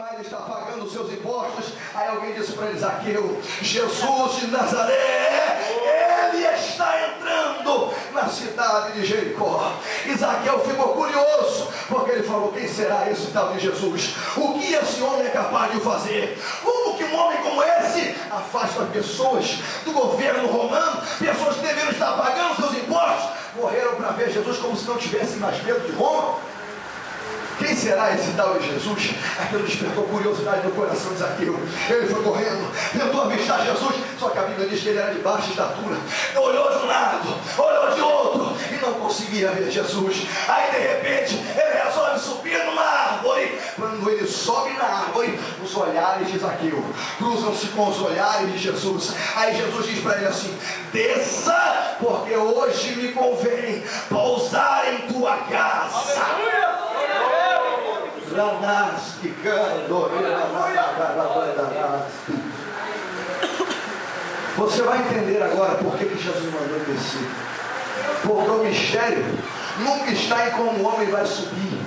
lá ele está pagando os seus impostos. Aí alguém disse para ele: Zaqueu, Jesus de Nazaré, ele está entrando na cidade de Jericó. E Zaqueu ficou curioso, porque ele falou: quem será esse tal de Jesus? O que esse homem é capaz de fazer? Como que um homem como esse afasta pessoas do governo romano, pessoas que deveriam estar pagando seus impostos, morreram para ver Jesus como se não tivessem mais medo de Roma? Quem será esse tal de Jesus? Aquilo despertou curiosidade no coração de Zaqueu. Ele foi correndo, tentou avistar Jesus, só que a Bíblia diz que ele era de baixa estatura. Olhou de um lado, olhou de outro e não conseguia ver Jesus. Aí de repente ele resolve subir numa árvore. Quando ele sobe na árvore, os olhares de Zaqueu cruzam-se com os olhares de Jesus. Aí Jesus diz para ele assim: desça, porque hoje me convém pousar em tua casa. Aleluia! Você vai entender agora por que Jesus mandou descer. Porque o mistério nunca está em como o homem vai subir.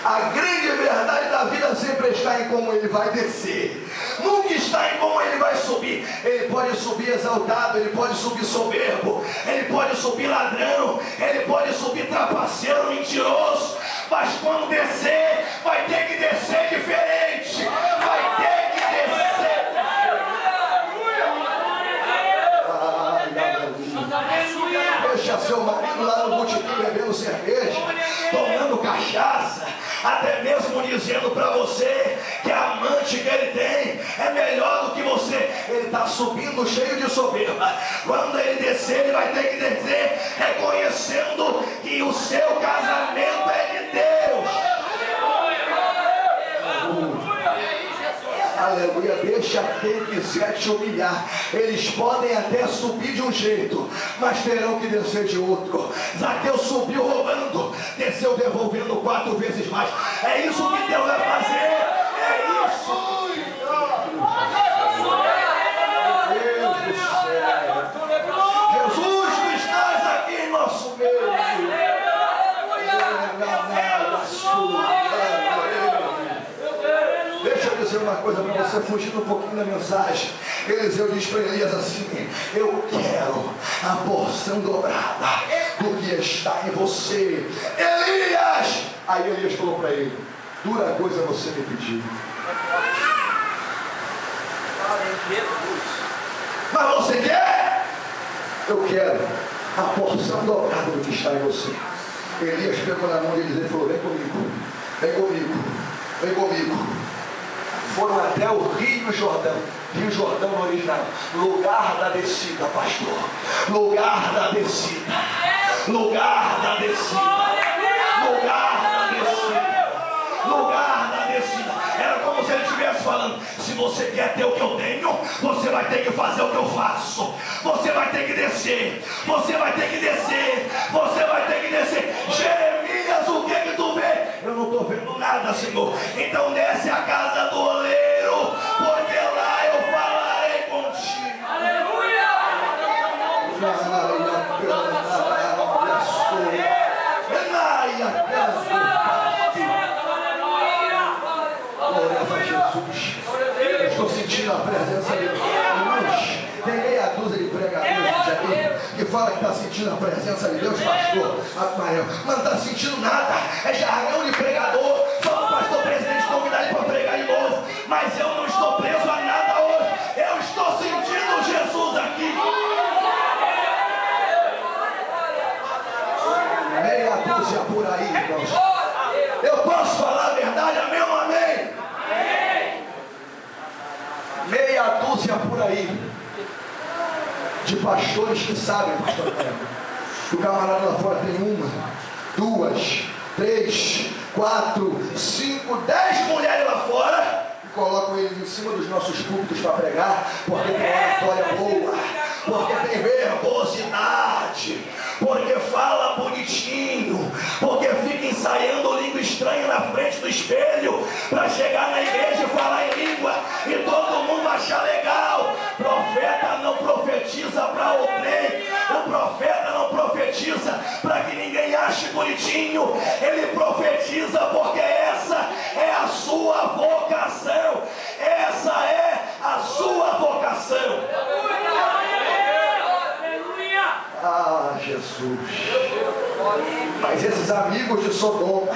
A grande verdade da vida sempre está em como ele vai descer. Nunca está em como ele vai subir. Ele pode subir exaltado, ele pode subir soberbo, ele pode subir ladrão, ele pode subir trapaceiro, mentiroso. Mas quando descer, vai ter que descer diferente. Vai ter que descer. Deixa seu marido lá no botequim bebendo cerveja, tomando cachaça, até mesmo dizendo para você que a amante que ele tem é melhor do que você. Ele está subindo cheio de soberba. Quando ele descer, ele vai ter que descer reconhecendo que o seu casamento é de Deus. Aleluia. Deixa quem quiser te humilhar. Eles podem até subir de um jeito, mas terão que descer de outro. Zaqueu subiu roubando, desceu devolvendo 4 vezes mais. É isso que Deus vai fazer. É isso. Deus do céu. Jesus, tu estás aqui em nosso meio. Deixa eu dizer uma coisa para você, fugindo um pouquinho da mensagem. Eliseu diz para Elias assim: eu quero a porção dobrada do que está em você, Elias. Aí Elias falou para ele: dura coisa você me pediu. Mas você quer? Eu quero a porção dobrada do que está em você. Elias pegou na mão de Eliseu e falou: vem comigo, vem comigo, vem comigo. Foram até o Rio Jordão. Rio Jordão no original, lugar da descida, pastor. Lugar da descida. Lugar da descida. Lugar da descida. Lugar da descida. Era como se ele estivesse falando: se você quer ter o que eu tenho, você vai ter que fazer o que eu faço. Você vai ter que descer. Você vai ter que descer. Você vai ter que descer. Jeremias, o que que tu vê? Eu não estou vendo nada, Senhor. Então desce a casa do oleiro, porque lá eu falarei contigo. Aleluia! Glória a Jesus. Estou sentindo a presença de Deus. Irmãos, tem meia dúzia de pregadores aqui que fala que está sentindo a presença de Deus, pastor. Mas não está sentindo nada. É jargão de pregador. Só o pastor presidente convidar ele para pregar de novo. Mas eu não estou preso a nada hoje. Eu estou sentindo Jesus aqui. Meia dúzia por aí, irmãos. Eu posso falar a verdade, amém ou amém? Meia dúzia por aí de pastores que sabem, pastor Neto. O camarada lá fora tem 1, 2, 3, 4, 5, 10 mulheres lá fora e colocam eles em cima dos nossos púlpitos para pregar, porque tem oratória boa, porque tem verbosidade, porque fala bonitinho, porque fica ensaiando língua estranha na frente do espelho para chegar na igreja e falar em língua e todo mundo achar legal. Profeta não profetiza para o trem, o profeta não profetiza para que ninguém ache bonitinho, ele profetiza porque essa é a sua vocação. essa é a sua vocação. Ah, Jesus. Mas esses amigos de Sodoma,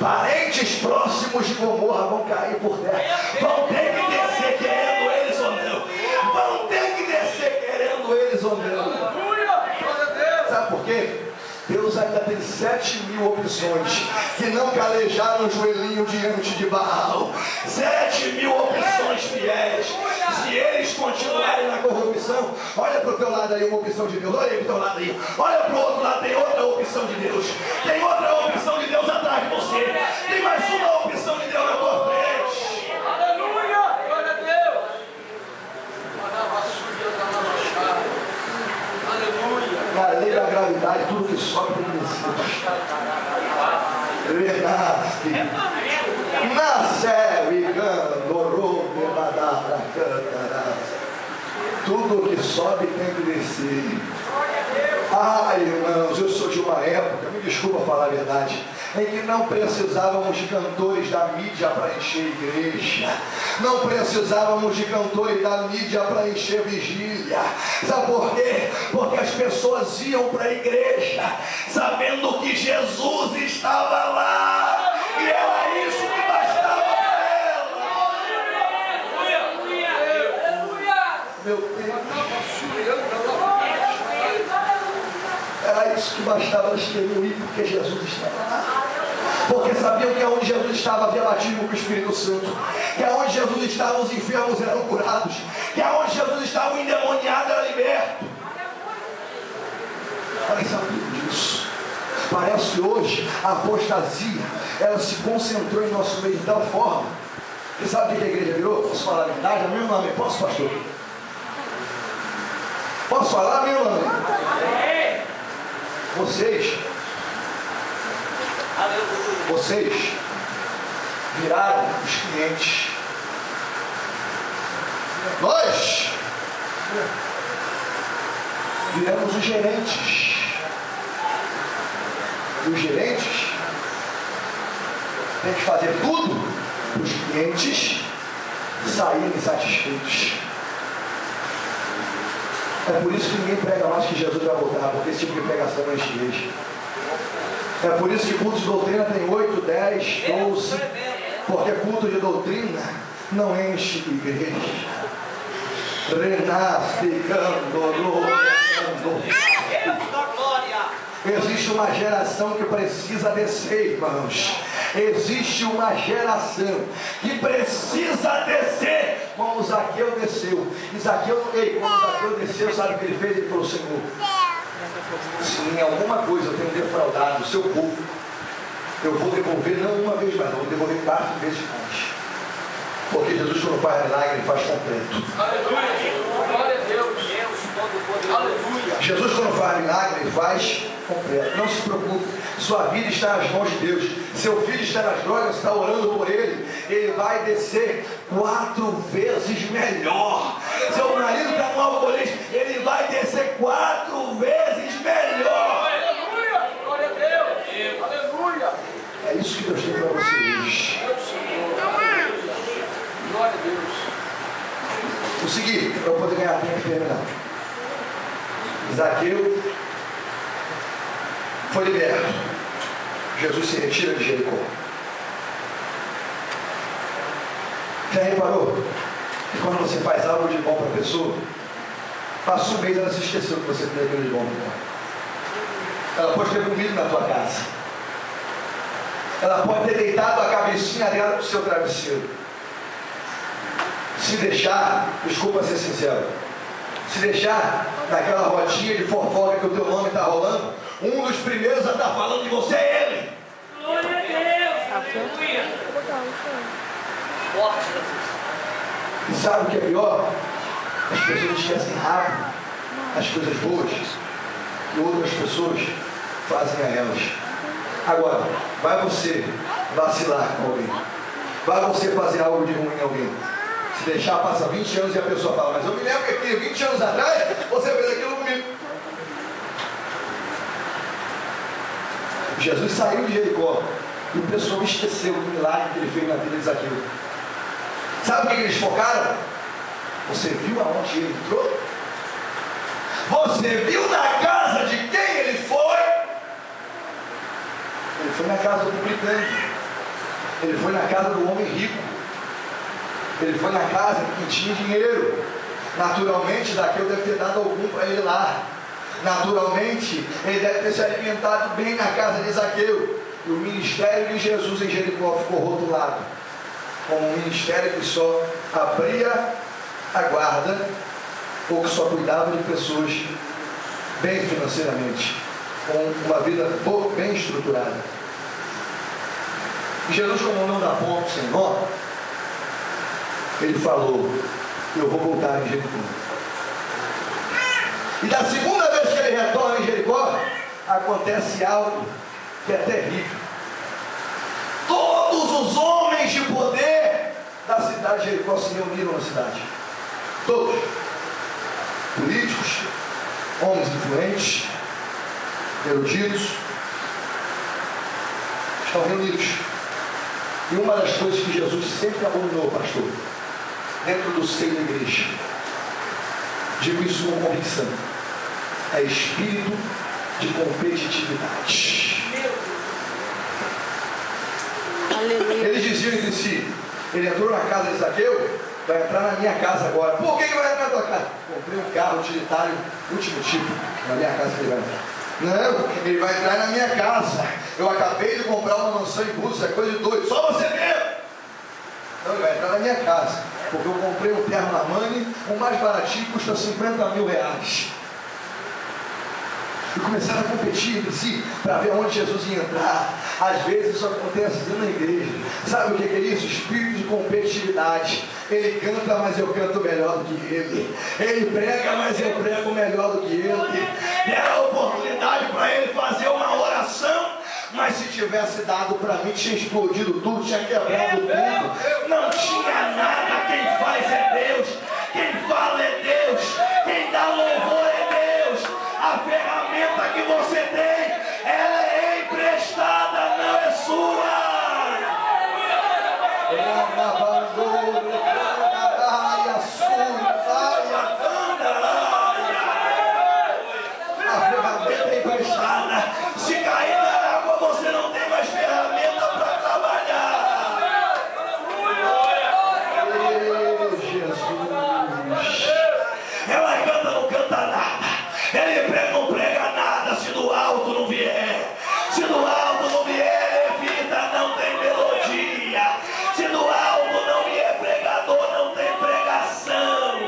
parentes próximos de Gomorra, vão cair por terra. Vão ter que descer querendo eles ou não. Vão ter que descer querendo eles ou não. Sabe por quê? Deus ainda tem 7.000 opções que não calejaram o joelhinho diante de Baal. 7.000 opções fiéis. Se eles continuarem na corrupção, olha para o teu lado aí uma opção de Deus. Olha aí para o teu lado aí. Olha para o outro lado, tem outra opção de Deus. Tem outra opção de Deus atrás de você. Tem mais uma opção de Deus na tua frente. Aleluia! Glória a Deus! Aleluia! Na lei da gravidade, tudo que sobe tem que descer. Renasce. Nasce e candorou, beladara, cantará. Tudo que sobe tem que descer. Ah, irmãos, eu sou de uma época, me desculpa falar a verdade, em que não precisávamos de cantores da mídia para encher a igreja. Não precisávamos de cantores da mídia para encher vigília. Sabe por quê? Porque as pessoas iam para a igreja sabendo que Jesus estava lá. E era isso que bastava para ela. Meu Deus. Era isso que bastava, elas queriam ir porque Jesus estava lá. Porque sabiam que onde Jesus estava havia batismo com o Espírito Santo. Que onde Jesus estava os enfermos eram curados. Que onde Jesus estava o endemoniado era liberto. Elas sabiam disso. Parece que hoje a apostasia, ela se concentrou em nosso meio de tal forma. E sabe o que a igreja virou? Posso falar a verdade? É meu nome. Posso, pastor? Posso falar, meu nome? Vocês viraram os clientes. Nós viramos os gerentes. E os gerentes têm que fazer tudo para os clientes saírem satisfeitos. É por isso que ninguém prega mais que Jesus vai voltar, porque esse tipo de pregação não enche igreja. É por isso que culto de doutrina tem 8, 10, 12, porque culto de doutrina não enche igreja. Renasce, candorou, existe uma geração que precisa descer, irmãos. Existe uma geração que precisa descer como Zaqueu desceu. E Zaqueu, quando Zaqueu desceu, sabe o que ele fez? Ele falou: Senhor, se em alguma coisa eu tenho defraudado o seu povo, eu vou devolver não uma vez mais, eu vou devolver 4 vezes mais. Porque Jesus, quando faz milagre, ele faz completo. Aleluia! Glória a Deus! Aleluia! Jesus, quando faz milagre, ele faz completo. Não se preocupe, sua vida está nas mãos de Deus. Seu filho está nas drogas, está orando por ele. Ele vai descer 4 vezes melhor. Seu marido está no alcoolismo, ele vai descer 4 vezes melhor. Aleluia! Glória a Deus! Aleluia! É isso que Deus tem para você hoje. Glória a Deus! O seguinte, para eu poder ganhar tempo e terminar. Zaqueu foi liberto. Jesus se retira de Jericó. Já reparou que quando você faz algo de bom para a pessoa, passa um mês e ela se esqueceu que você fez aquilo de bom para ela. Ela pode ter comido na tua casa. Ela pode ter deitado a cabecinha dela no seu travesseiro. Se deixar, desculpa ser sincero, se deixar naquela rodinha de fofoca que o teu nome está rolando, um dos primeiros a estar falando de você é ele. Glória a Deus! Aleluia! E sabe o que é pior? As pessoas esquecem rápido as coisas boas que outras pessoas fazem a elas. Agora, vai você vacilar com alguém, vai você fazer algo de ruim em alguém, se deixar, passa 20 anos e a pessoa fala: mas eu me lembro que 20 anos atrás você fez aquilo comigo. Jesus saiu de Jericó e o pessoal esqueceu do milagre que ele fez na vida de Zaqueu. Sabe o que eles focaram? Você viu aonde ele entrou? Você viu na casa de quem ele foi? Ele foi na casa do publicano. Ele foi na casa do homem rico. Ele foi na casa que tinha dinheiro. Naturalmente, Zaqueu deve ter dado algum para ele lá. Naturalmente, ele deve ter se alimentado bem na casa de Zaqueu. E o ministério de Jesus em Jericó ficou rotulado como um ministério que só abria a guarda, ou que só cuidava de pessoas bem financeiramente, com uma vida bem estruturada. E Jesus, como não dá ponto sem nó, ele falou: eu vou voltar em Jericó. E da segunda vez que ele retorna em Jericó, acontece algo que é terrível. Todos os homens de poder da cidade de Jericó se reuniram na cidade. Todos. Políticos, homens influentes, eruditos, estão reunidos. E uma das coisas que Jesus sempre abominou, pastor, dentro do seio da igreja, digo isso com convicção, é espírito de competitividade. Aleluia. Eles diziam entre si: ele entrou na casa de Zaqueu, vai entrar na minha casa agora. Por que vai entrar na tua casa? Comprei um carro utilitário último tipo, na minha casa que ele vai entrar. Não, ele vai entrar na minha casa. Eu acabei de comprar uma mansão em Búzios, é coisa de doido, só você mesmo. Não, ele vai entrar na minha casa, porque eu comprei um terno na Armani, o mais baratinho custa 50 mil reais. E começaram a competir entre si para ver onde Jesus ia entrar. Às vezes isso acontece dentro da igreja. Sabe o que é isso? Espírito de competitividade. Ele canta, mas eu canto melhor do que ele. Ele prega, mas eu prego melhor do que ele. Era a oportunidade para ele fazer uma oração, mas se tivesse dado para mim, tinha explodido tudo, tinha quebrado tudo. Não tinha nada. Quem faz é Deus. Quem fala é Deus. Quem dá louvor é Deus. A ferramenta que você tem, ela é emprestada, não é sua. A ferramenta é emprestada. Se cair na água, você não tem mais ferramenta para trabalhar. Jesus. Ela canta, não canta nada. Ele prega, não prega nada. Se do alto não vier, se do alto não vier, levita, não tem melodia. Se do alto não vier pregador, não tem pregação.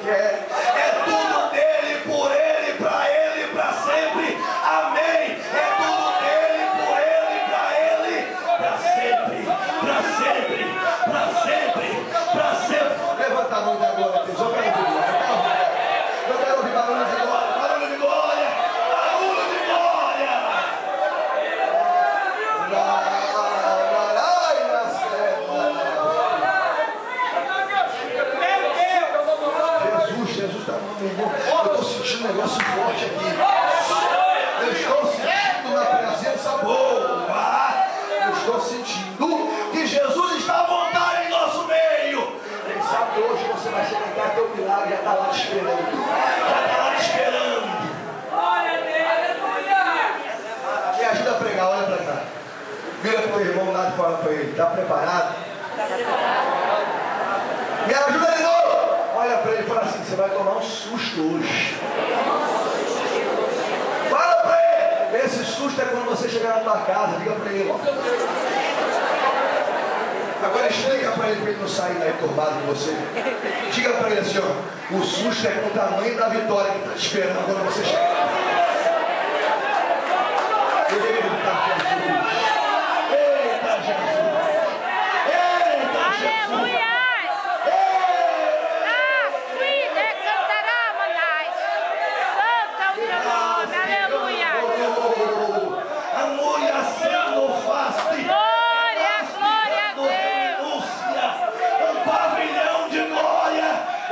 É tudo dele, por ele, pra ele, pra sempre. Amém. É tudo dele, por ele, pra ele, pra sempre, pra sempre, pra sempre, pra sempre. Levanta a mão da glória, Deus. Eu quero ouvir barulho de glória, barulho de glória, barulho de glória. Jesus está mandando. Eu estou sentindo um negócio forte aqui. Eu estou sentindo uma presença boa. Eu estou sentindo que Jesus está à vontade em nosso meio. Quem sabe hoje você vai se lembrar que o milagre já está lá te esperando. Já está lá te esperando. Me ajuda a pregar, olha para cá. Vira para o irmão lá de fora para ele. Está preparado? Me ajuda de novo. Olha para ele e fala assim: você vai tomar um susto hoje. Fala para ele. Esse susto é quando você chegar na tua casa. Diga para ele. Agora explica para ele não sair daí turbado de você. Diga para ele assim: ó, o susto é com o tamanho da vitória que está te esperando quando você chegar. Eita Jesus! Eita Jesus! Eita Jesus! Aleluia!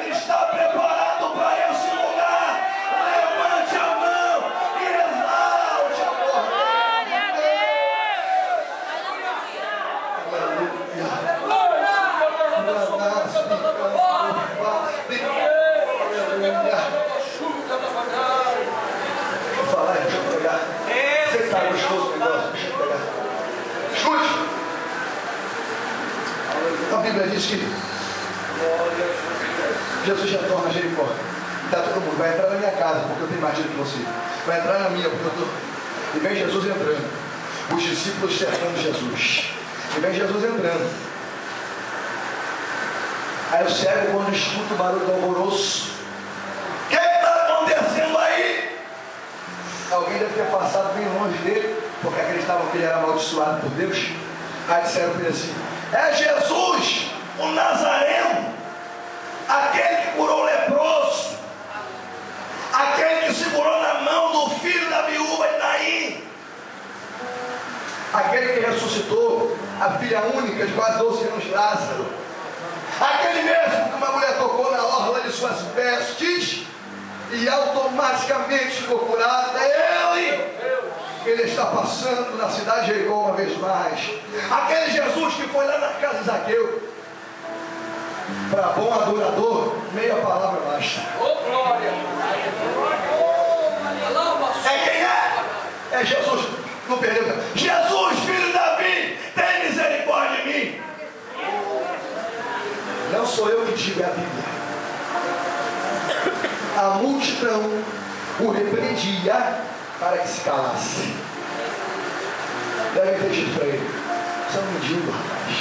Está preparado para esse lugar. Levante a mão. Bíblia diz que Jesus já torna Jericó. Está todo mundo, vai entrar na minha casa, porque eu tenho mais dinheiro que você. Vai entrar na minha, porque eu estou. E vem Jesus entrando. Os discípulos cercando Jesus. E vem Jesus entrando. Aí o cego, quando escuta o barulho do alvoroço, o que está acontecendo aí? Alguém deve ter passado bem longe dele, porque acreditavam que ele era amaldiçoado por Deus. Aí disseram para ele assim: é Jesus, o Nazareno, aquele que curou o leproso, aquele que segurou na mão do filho da viúva de Naim, aquele que ressuscitou a filha única de quase 12 anos de Lázaro, aquele mesmo que uma mulher tocou na orla de suas vestes e automaticamente ficou curada. Ele está passando na cidade de Jericó uma vez mais. Aquele Jesus que foi lá na casa de Zaqueu. Para bom adorador, meia palavra basta. Ô, glória! É quem é? É Jesus. Não perdeu. Jesus, filho de Davi, tem misericórdia de mim. Não sou eu que digo, é a Bíblia. A multidão o repreendia para que se calasse. Deve ter dito para ele: você é um mendigo, rapaz.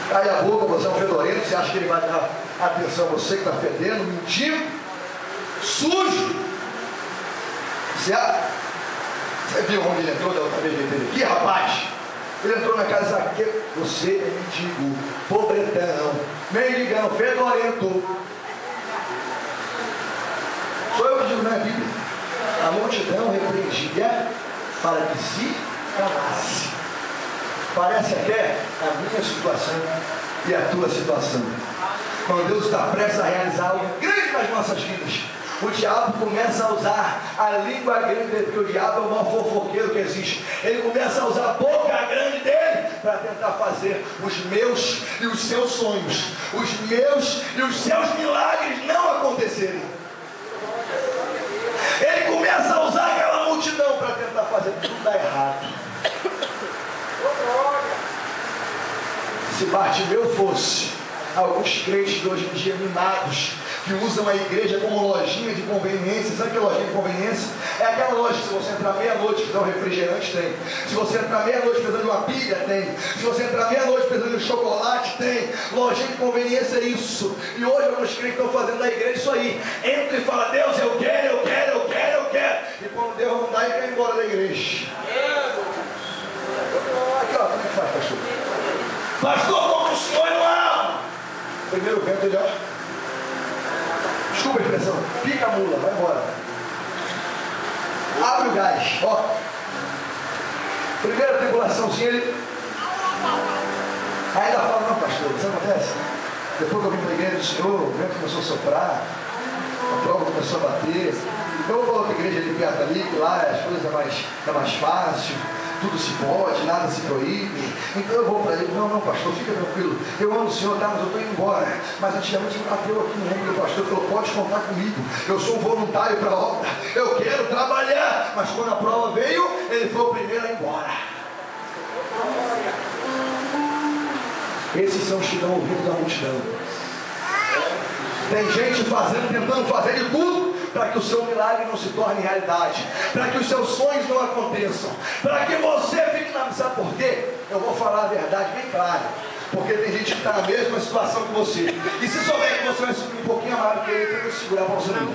Cai a boca, você é um fedorento. Você acha que ele vai dar atenção a você que está fedendo, mendigo, sujo? Você viu onde ele entrou da outra vez dele aqui, rapaz? Ele entrou na casa de Zaqueu. Você é mendigo, pobretão, mendigão, fedorento. Sou eu que digo, não é a Bíblia. A multidão repreendia para que se calasse. Parece até a minha situação e a tua situação. Quando Deus está prestes a realizar algo grande nas nossas vidas, o diabo começa a usar a língua grande dele, porque o diabo é o maior fofoqueiro que existe. Ele começa a usar a boca grande dele para tentar fazer os meus e os seus sonhos, os meus e os seus milagres não acontecerem. Ele começa a usar aquela multidão para tentar fazer tudo dar errado. Se Bartimeu fosse alguns crentes de hoje em dia mimados, que usam a igreja como lojinha de conveniência. Sabe que lojinha de conveniência? É aquela loja que se você entrar meia-noite e quiser um refrigerante, tem. Se você entrar meia-noite precisando de uma pilha, tem. Se você entrar meia-noite precisando de um chocolate, tem. Lojinha de conveniência é isso. E hoje alguns crentes estão fazendo da igreja isso aí. Entra e fala: Deus, eu quero, eu quero, eu quero, eu quero. E quando Deus não dá, ele vai embora da igreja. Aqui, ó, como é que faz, pastor? Pastor, como o senhor não ama? Primeiro vento, ele, ó. Desculpa a expressão, pica a mula, vai embora. Abre o gás, ó. Primeira tribulaçãozinha, ele ainda fala: não, pastor, isso acontece. Depois que eu vim para a igreja do Senhor, o vento começou a soprar, a prova começou a bater. Eu vou para outra igreja ali perto ali, que lá as coisas é mais fácil, tudo se pode, nada se proíbe. Então eu vou para ele: não, pastor, fica tranquilo, eu amo o Senhor, tá, mas eu estou indo embora. Mas antigamente bateu aqui no ombro do pastor e falou: pode contar comigo, eu sou um voluntário para a obra, eu quero trabalhar. Mas quando a prova veio, ele foi o primeiro a ir embora. Esses são os que dão ouvido da multidão. Tem gente tentando fazer de tudo para que o seu milagre não se torne realidade, para que os seus sonhos não aconteçam, para que você fique na... Sabe por quê? Eu vou falar a verdade bem clara. Porque tem gente que está na mesma situação que você. E se souber que você vai subir um pouquinho mais do que ele, tem que segurar para você não.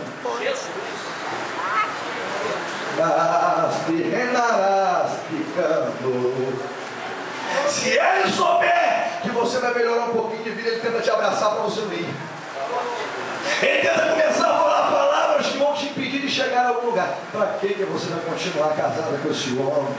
Se ele souber que você vai melhorar um pouquinho de vida, ele tenta te abraçar para você não ir. Ele tenta começar a falar palavras que vão te impedir de chegar a algum lugar. Para que você vai continuar casado com esse homem?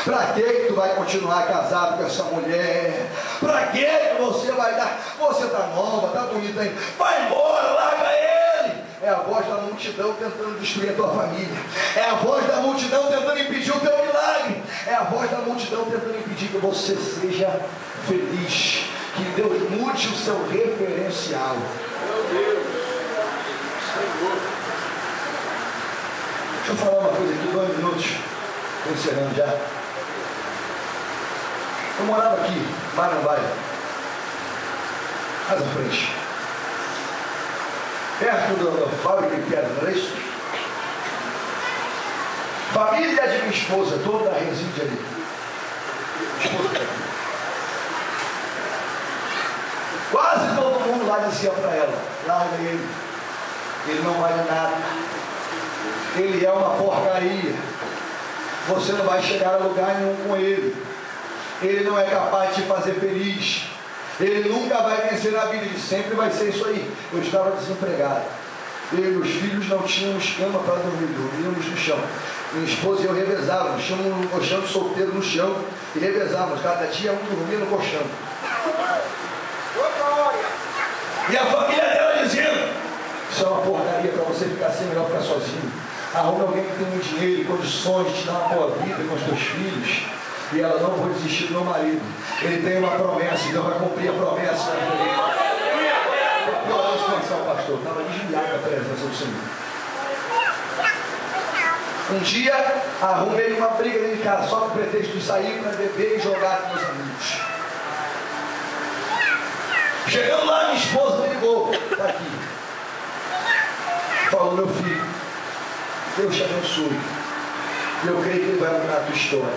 Para que tu vai continuar casado com essa mulher? Para que você vai dar? Você está nova, está bonita ainda. Vai embora, larga ele. É a voz da multidão tentando destruir a tua família. É a voz da multidão tentando impedir o teu milagre. É a voz da multidão tentando impedir que você seja feliz. Que Deus mude o seu referencial. Meu Deus. Deixa eu falar uma coisa aqui, 2 minutos. Estou encerrando já. Eu morava aqui, Maranguaia. Mais à frente. Perto da fábrica de pedra, não é isso? Família de minha esposa, toda reside ali. Esposa tá aqui. Quase todo mundo lá dizia para ela: larga ele, ele não vale nada, ele é uma porcaria, você não vai chegar a lugar nenhum com ele, ele não é capaz de te fazer feliz, ele nunca vai vencer na vida, ele sempre vai ser isso aí. Eu estava desempregado, eu e meus filhos não tínhamos cama para dormir, dormíamos no chão. Minha esposa e eu revezávamos, tínhamos um colchão de solteiro no chão e revezávamos, cada dia um dormia no colchão. E a família dela dizendo: isso é uma porcaria, para você ficar assim, melhor ficar sozinho. Arrume alguém que tem muito dinheiro e condições de te dar uma boa vida com os teus filhos. E ela: não vou desistir do meu marido, ele tem uma promessa, Deus vai cumprir a promessa. Pior a situação, pastor, estava desviado da presença do Senhor. Um dia arrumei uma briga dentro de casa, só com o pretexto de sair para beber e jogar com meus amigos. Chegando lá, minha esposa me ligou, está aqui. Falou: meu filho, Deus te abençoe. Eu creio que Ele vai mudar a tua história.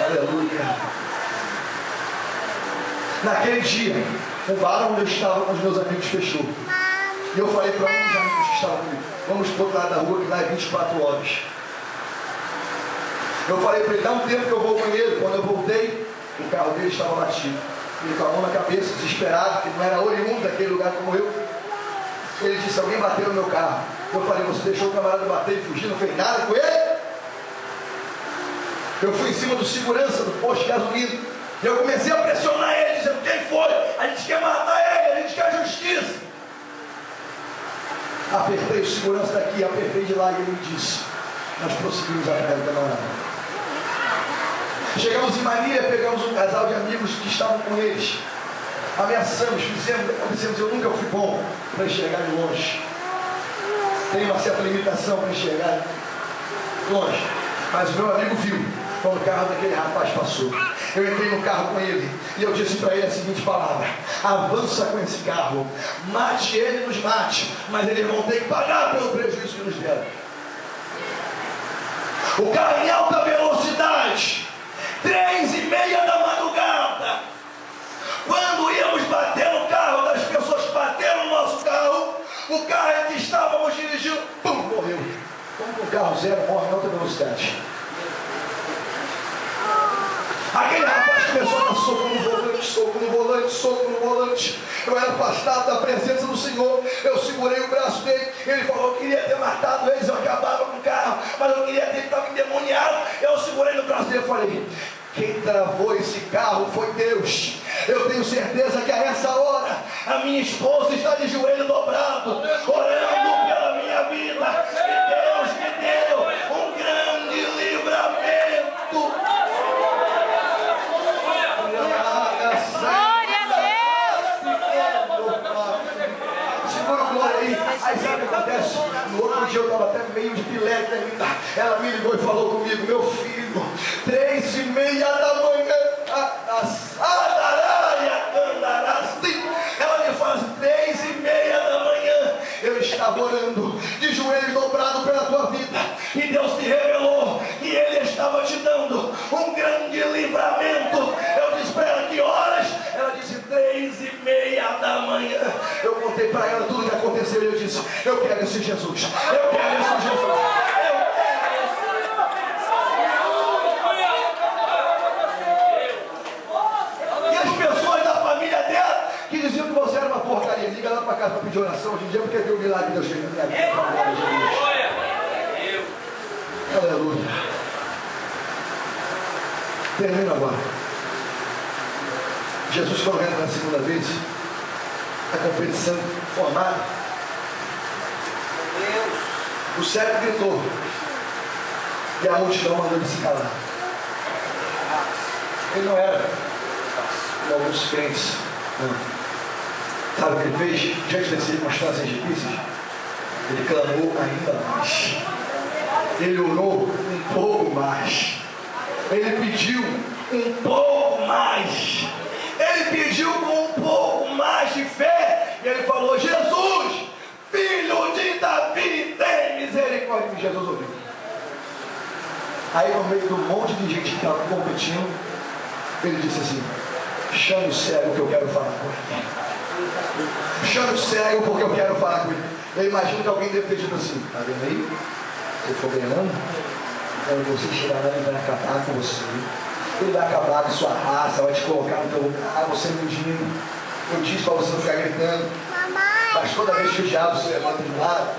Aleluia. Naquele dia, o bar onde eu estava com os meus amigos fechou. E eu falei para um dos amigos que estavam comigo: vamos para o outro lado da rua, que lá é 24 horas. Eu falei para ele: dá um tempo que eu vou com ele. Quando eu voltei, o carro dele estava batido. Ele com a mão na cabeça, desesperado, que não era oriundo daquele lugar como eu. Ele disse: alguém bateu no meu carro. Eu falei: você deixou o camarada bater e fugir, não fez nada com ele? Eu fui em cima do segurança do posto de gasolina. E eu comecei a pressionar ele, dizendo: quem foi? A gente quer matar ele, a gente quer justiça. Apertei o segurança daqui, apertei de lá, e ele me disse: nós prosseguimos atrás do camarada. Chegamos em Marília, pegamos um casal de amigos que estavam com eles, ameaçamos, dissemos: eu nunca fui bom para enxergar de longe, tenho uma certa limitação para enxergar de longe, mas o meu amigo viu quando o carro daquele rapaz passou. Eu entrei no carro com ele e eu disse para ele a seguinte palavra: avança com esse carro, mate ele, nos mate, mas eles vão ter que pagar pelo prejuízo que nos deram. O carro em alta velocidade, 3h30 da madrugada, quando íamos bater no carro das pessoas que bateram no nosso carro, o carro em que estávamos dirigindo, pum, morreu. Como um carro zero morre em alta velocidade. Aquele rapaz começou a dar soco no volante, soco no volante, soco no volante. Eu era afastado da presença do Senhor. Eu segurei o braço dele. Ele falou que queria ter matado eles, eu acabava com o carro, mas eu queria ter, ele estava endemoniado. Eu segurei no braço dele e falei: quem travou esse carro foi Deus. Eu tenho certeza que a essa hora a minha esposa está de joelho dobrado, orando pela minha vida. E Deus me deu um grande livramento. Aí sabe o que acontece? No outro dia eu estava até meio de pileque ainda. Ela me ligou e falou comigo: meu filho, 3h30 da manhã, ela me faz 3h30 da manhã. Eu estava orando de joelhos dobrados pela tua vida, e Deus te revelou que Ele estava te dando um grande livramento. Eu disse para ela: que horas? Ela disse: 3h30 da manhã. Eu contei para ela tudo o que aconteceu e eu disse: eu quero esse Jesus, eu quero esse Jesus, E as pessoas da família dela que diziam que você era uma porcaria, liga lá para casa para pedir oração hoje em dia, porque tem um milagre de Deus chegando na minha vida. Aleluia. Termino agora. Jesus correndo na segunda vez, a competição formada. O cego gritou e a multidão mandou ele se calar. Ele não era como alguns crentes, não. Sabe o que ele fez diante das circunstâncias difíceis? Ele clamou ainda mais, ele orou um pouco mais, ele pediu um pouco mais, Ele pediu com um pouco mais de fé. E ele falou: Jesus, filho de Davi, tem misericórdia. E Jesus ouviu. Aí no meio do monte de gente que estava competindo, ele disse assim: chame o cego que eu quero falar com ele. Chame o cego porque eu quero falar com ele. Eu imagino que alguém deve ter dito assim: tá vendo aí? Você for ganhando, quando você chegar lá, ele vai acabar com você. Ele vai acabar com sua raça, vai te colocar no teu lugar, você é mendigo. Eu disse para você não ficar gritando. Mas toda vez que o diabo se levanta de um lado,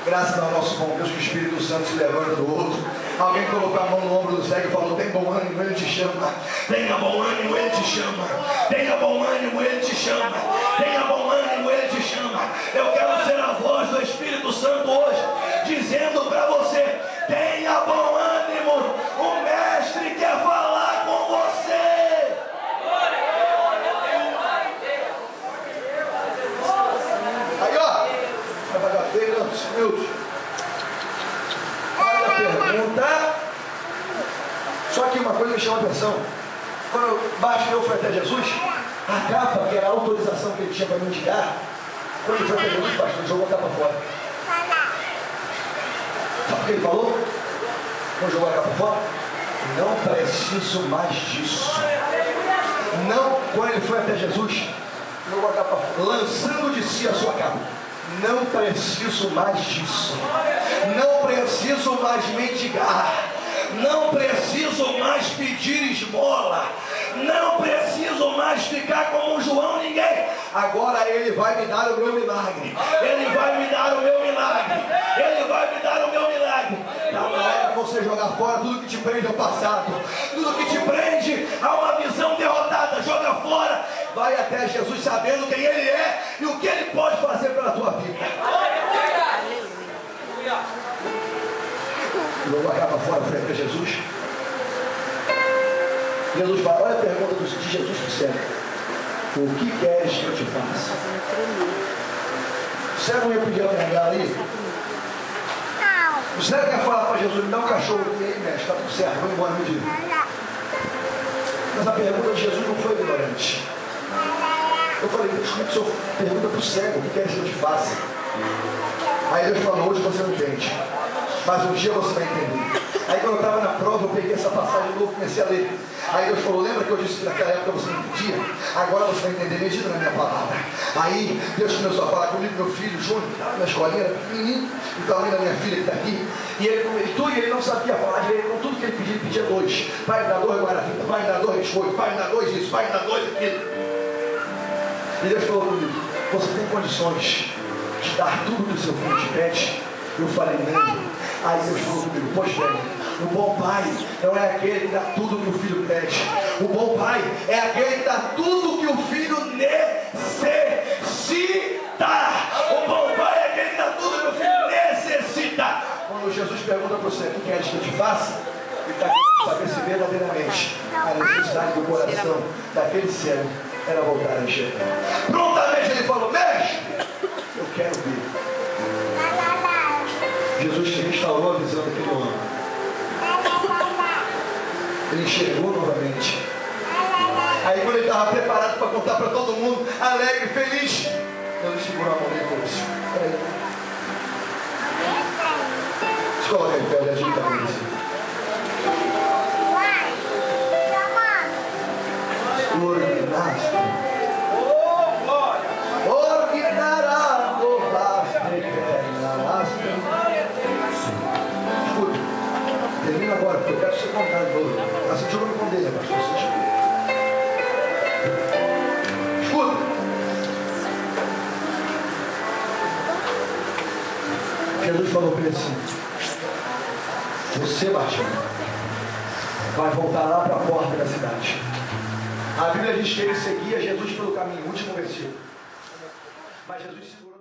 graças ao nosso bom Deus, que o Espírito Santo se levanta do outro. Alguém colocou a mão no ombro do cego e falou: tem bom ânimo, ele te chama. Tenha bom ânimo, ele te chama. Tenha bom ânimo, ele te chama. Tenha bom ânimo, ele te chama. Eu quero ser a voz do Espírito Santo hoje, dizendo para você: tenha bom ânimo. O Mestre quer falar com você. Aí, ó, vai pagar feira, 5 minutos. Olha a pergunta. Só que uma coisa me chama a atenção. Quando Bartimeu foi até Jesus, a capa, que era a autorização que ele tinha para mendigar, quando ele foi até Jesus, pastor, ele jogou a capa fora. Sabe o que ele falou? Quando jogou a capa fora? Não preciso mais disso. Não, quando ele foi até Jesus, jogou a capa fora, lançando de si a sua capa. Não preciso mais disso. Não preciso mais mendigar. Não preciso mais pedir esmola. Não preciso mais ficar como um João ninguém. Agora ele vai me dar o meu milagre. Ele vai me dar o meu milagre. Ele vai me dar o meu milagre. Está na hora de você jogar fora tudo que te prende ao passado. Tudo que te prende a uma visão derrotada. Joga fora. Vai até Jesus sabendo quem ele é e o que ele pode fazer pela tua vida. Jogou a capa fora, foi até Jesus. Jesus fala: olha a pergunta de Jesus para o cego: o que queres que eu te faça? O cego ia pedir a bengala ali. O cego quer falar para Jesus: me dá um cachorro. E aí, mestre, está tudo certo, vamos embora, me diga. Mas a pergunta de Jesus não foi ignorante. Eu falei: desculpe, o senhor pergunta para o cego: o que queres que eu te faça? Aí Deus falou: hoje você não entende, mas um dia você vai entender. Aí quando eu estava na prova, eu peguei essa passagem de novo e comecei a ler. Aí Deus falou: lembra que eu disse que naquela época você não entendia? Agora você vai entender, medida na minha palavra. Aí Deus começou a falar comigo, meu filho Júnior, que estava na escolinha, era pequenininho, e estava ali na minha filha que está aqui. E ele não sabia falar direito, com tudo que ele pedia 2. Pai, me dá 2 guarda-vida, pai, me dá 2 biscoitos, pai, me dá 2 isso, pai, me dá 2 aquilo. E Deus falou comigo: você tem condições de dar tudo que o seu filho te pede? Eu falei: não. Aí Deus falou comigo: pois bem, o bom pai não é aquele que dá tudo que o filho pede. O bom pai é aquele que dá tudo que o filho necessita. O bom pai é aquele que dá tudo que o filho necessita. Quando Jesus pergunta para você: o que queres que eu te faça? Ele está querendo saber se verdadeiramente a necessidade do coração daquele cego era voltar a enxergar. Prontamente ele falou: mestre, eu quero ver. Jesus restaurou a visão daquele homem. Ele enxergou novamente. Aí quando ele estava preparado para contar para todo mundo, alegre, feliz, ele segurou a mão dele e falou assim: peraí. Se coloca em pé, olha a gente também assim. Termina agora, porque eu quero ser contado de novo. Assim eu não me condei, pastor. Escuta. Jesus falou para ele assim: você, Bartimeu, vai voltar lá para a porta da cidade. A Bíblia diz que ele seguia Jesus pelo caminho, último versículo. Mas Jesus segurou.